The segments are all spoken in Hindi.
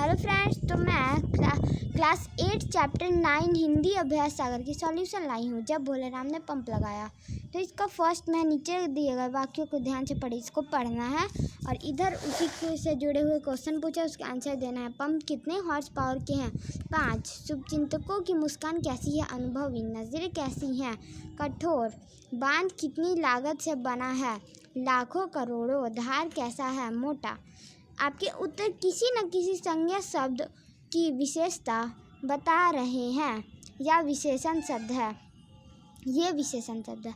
हेलो फ्रेंड्स, तो मैं क्लास 8 चैप्टर 9 हिंदी अभ्यास सागर की सॉल्यूशन लाई हूँ। जब भोले राम ने पंप लगाया, तो इसका फर्स्ट मैं नीचे दिए गए वाक्यों को ध्यान से पढ़े, इसको पढ़ना है और इधर उसी से जुड़े हुए क्वेश्चन पूछे, उसके आंसर देना है। पंप कितने हॉर्स पावर के हैं? 5। शुभचिंतकों की मुस्कान कैसी है? अनुभवी। नज़रें कैसी हैं? कठोर। बांध कितनी लागत से बना है? लाखों करोड़ों। धार कैसा है? मोटा। आपके उत्तर किसी न किसी संज्ञा शब्द की विशेषता बता रहे हैं या विशेषण शब्द है। ये विशेषण शब्द है।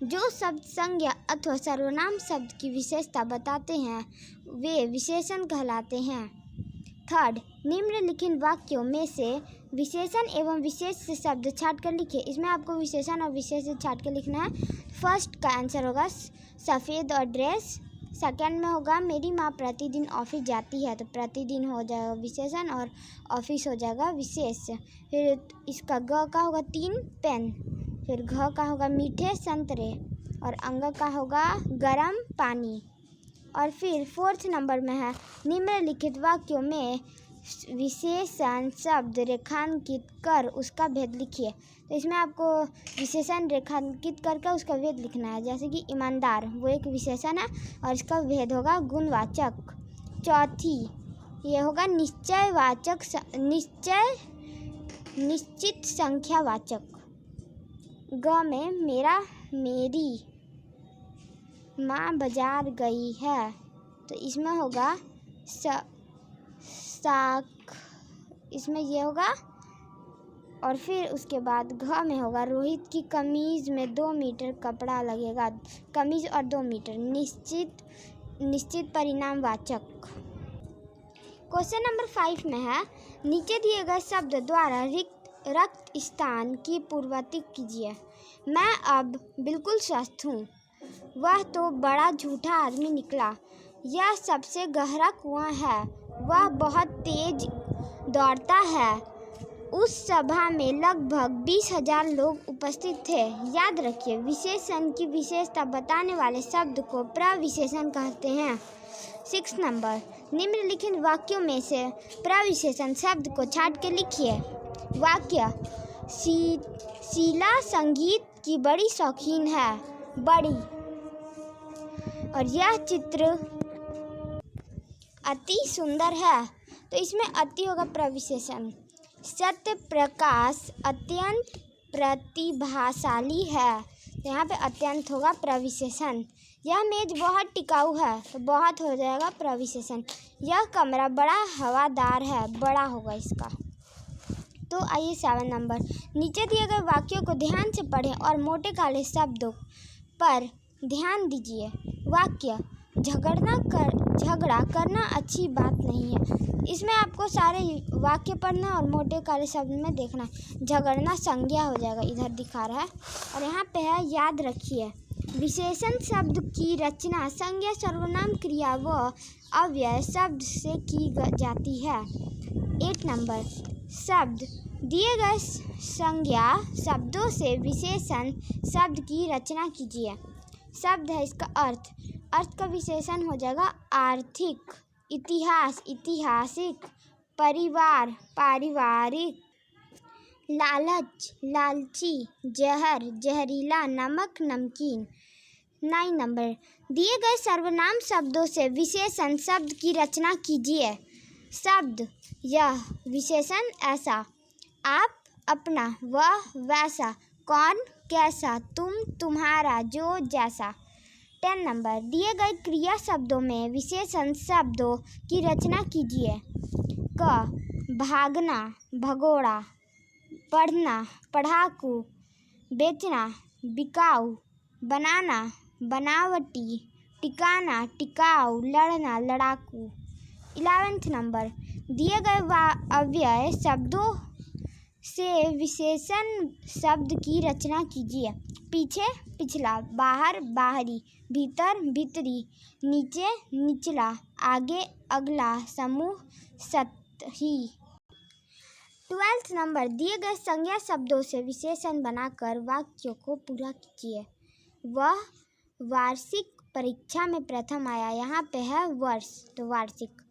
जो शब्द संज्ञा अथवा सर्वनाम शब्द की विशेषता बताते हैं वे विशेषण कहलाते हैं। 3. निम्नलिखित वाक्यों में से विशेषण एवं विशेष से शब्द छाँटकर लिखिए। इसमें आपको विशेषण और विशेष से छाँट कर लिखना है। फर्स्ट का आंसर होगा सफ़ेद और ड्रेस। सेकंड में होगा मेरी माँ प्रतिदिन ऑफिस जाती है, तो प्रतिदिन हो जाएगा विशेषण और ऑफिस हो जाएगा विशेष। फिर इसका ग का होगा 3 पेन। फिर घ का होगा मीठे संतरे और अंग का होगा गरम पानी। और फिर 4th नंबर में है निम्नलिखित वाक्यों में विशेषण शब्द रेखांकित कर उसका भेद लिखिए। तो इसमें आपको विशेषण रेखांकित करके उसका भेद लिखना है। जैसे कि ईमानदार, वो एक विशेषण है और इसका भेद होगा गुणवाचक। चौथी ये होगा निश्चयवाचक, निश्चित संख्यावाचक। ग में मेरा मेरी माँ बाजार गई है, तो इसमें होगा साक, इसमें ये होगा। और फिर उसके बाद घ में होगा रोहित की कमीज में 2 मीटर कपड़ा लगेगा। कमीज और 2 मीटर निश्चित परिणामवाचक। क्वेश्चन नंबर 5 में है नीचे दिए गए शब्द द्वारा रक्त स्थान की पूर्ववर्ती कीजिए। मैं अब बिल्कुल स्वस्थ हूँ। वह तो बड़ा झूठा आदमी निकला। यह सबसे गहरा कुआं है। वह बहुत तेज दौड़ता है। उस सभा में लगभग 20,000 लोग उपस्थित थे। याद रखिए, विशेषण की विशेषता बताने वाले शब्द को प्रविशेषण कहते हैं। 6 नंबर निम्नलिखित वाक्यों में से प्रविशेषण शब्द को छाँट के लिखिए। वाक्य शीला संगीत की बड़ी शौकीन है। बड़ी। और यह चित्र अति सुंदर है, तो इसमें अति होगा प्रविशेषण। सत्य प्रकाश अत्यंत प्रतिभाशाली है, तो यहाँ पे अत्यंत होगा प्रविशेषण। यह मेज बहुत टिकाऊ है, तो बहुत हो जाएगा प्रविशेषण। यह कमरा बड़ा हवादार है, बड़ा होगा इसका। तो आइए 7 नंबर नीचे दिए गए वाक्यों को ध्यान से पढ़ें और मोटे काले शब्दों पर ध्यान दीजिए। वाक्य झगड़ा करना अच्छी बात नहीं है। इसमें आपको सारे वाक्य पढ़ना और मोटे काले शब्द में देखना है। झगड़ना संज्ञा हो जाएगा, इधर दिखा रहा है। और यहाँ पे है याद रखिए, विशेषण शब्द की रचना संज्ञा सर्वनाम क्रिया व अव्यय शब्द से की जाती है। 8 नंबर शब्द दिए गए संज्ञा शब्दों से विशेषण शब्द की रचना कीजिए। शब्द है इसका अर्थ का विशेषण हो जाएगा आर्थिक। इतिहास ऐतिहासिक। परिवार पारिवारिक। लालच लालची। जहर जहरीला। नमक नमकीन। 9 नंबर दिए गए सर्वनाम शब्दों से विशेषण शब्द की रचना कीजिए। शब्द यह, विशेषण ऐसा, आप अपना, वह वैसा, कौन कैसा, तुम तुम्हारा, जो जैसा। 10 नंबर दिए गए क्रिया शब्दों में विशेषण शब्दों की रचना कीजिए। क भागना भगोड़ा। पढ़ना पढ़ाकू। बेचना बिकाऊ। बनाना बनावटी। टिकाना टिकाऊ। लड़ना लड़ाकू। 11th नंबर दिए गए अव्यय शब्दों से विशेषण शब्द की रचना कीजिए। पीछे पिछला। बाहर बाहरी। भीतर भीतरी। नीचे निचला। आगे अगला। समूह सतही। 12th नंबर दिए गए संज्ञा शब्दों से विशेषण बनाकर वाक्यों को पूरा कीजिए। वह वार्षिक परीक्षा में प्रथम आया। यहाँ पे है वर्ष, तो वार्षिक।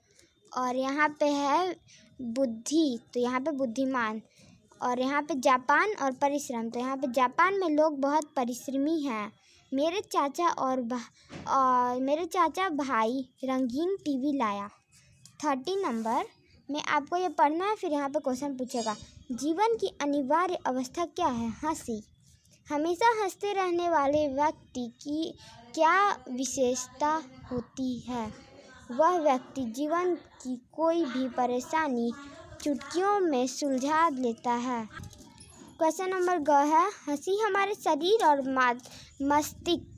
और यहाँ पे है बुद्धि, तो यहाँ पे बुद्धिमान। और यहाँ पे जापान और परिश्रम, तो यहाँ पे जापान में लोग बहुत परिश्रमी हैं। मेरे चाचा भाई रंगीन टीवी लाया। 30 नंबर में आपको ये पढ़ना है। फिर यहाँ पे क्वेश्चन पूछेगा, जीवन की अनिवार्य अवस्था क्या है? हंसी। हमेशा हंसते रहने वाले व्यक्ति की क्या विशेषता होती है? वह व्यक्ति जीवन की कोई भी परेशानी चुटकियों में सुलझा लेता है। क्वेश्चन नंबर ग है, हंसी हमारे शरीर और मस्तिष्क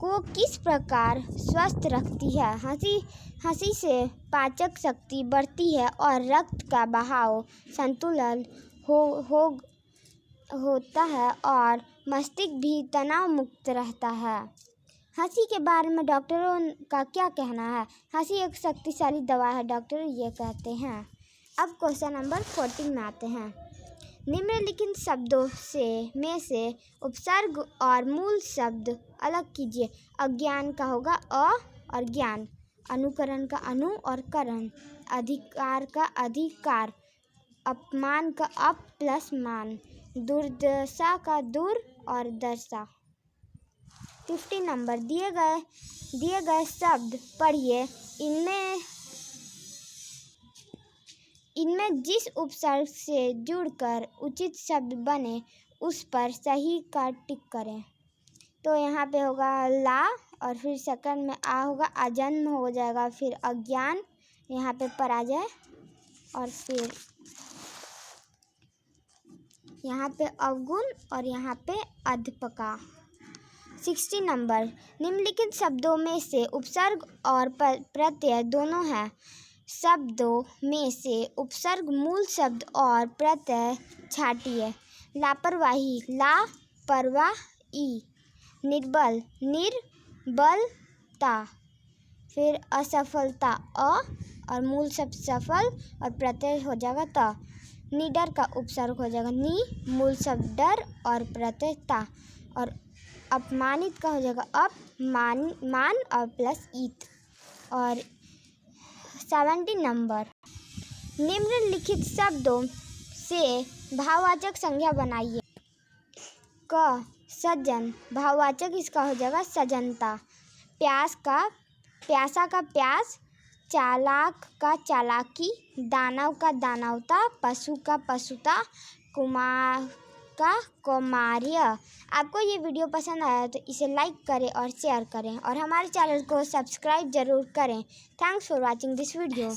को किस प्रकार स्वस्थ रखती है? हंसी से पाचक शक्ति बढ़ती है और रक्त का बहाव संतुलन होता है और मस्तिष्क भी तनाव मुक्त रहता है। हंसी के बारे में डॉक्टरों का क्या कहना है? हंसी एक शक्तिशाली दवा है, डॉक्टर ये कहते हैं। अब क्वेश्चन नंबर 14 में आते हैं। निम्नलिखित शब्दों में से उपसर्ग और मूल शब्द अलग कीजिए। अज्ञान का होगा अ और ज्ञान, अनुकरण का अनु और करण, अधिकार का अधिकार, अपमान का अप प्लस मान, दुर्दशा का दुर और दशा। 50 नंबर दिए गए शब्द पढ़िए। इनमें जिस उपसर्ग से जुड़कर उचित शब्द बने उस पर सही का टिक करें। तो यहाँ पे होगा ला और फिर सेकंड में आ होगा, अजन्म हो जाएगा, फिर अज्ञान, यहाँ पे पराजय और फिर यहाँ पे अवगुण और यहाँ पे अध्यापका। 60 नंबर निम्नलिखित शब्दों में से उपसर्ग और प्रत्यय दोनों हैं। शब्दों में से उपसर्ग मूल शब्द और प्रत्यय छांटिए। लापरवाही ला परवाही, निर्बल निर्बलता, फिर असफलता अ और मूल शब्द सफल और प्रत्यय हो जाएगा त। निडर का उपसर्ग हो जाएगा नी, मूल शब्द डर और प्रत्यय ता। और अपमानित का हो जाएगा अप मान और प्लस ईत। और 70 नंबर निम्नलिखित शब्दों से भाववाचक संज्ञा बनाइए। क सज्जन, भाववाचक इसका हो जाएगा सजनता। प्यासा का प्यास, चालाक का चालाकी, दानव का दानवता, पशु का पशुता, कुमार का कौमार्य। आपको ये वीडियो पसंद आया तो इसे लाइक करें और शेयर करें और हमारे चैनल को सब्सक्राइब जरूर करें। Thanks for watching this video.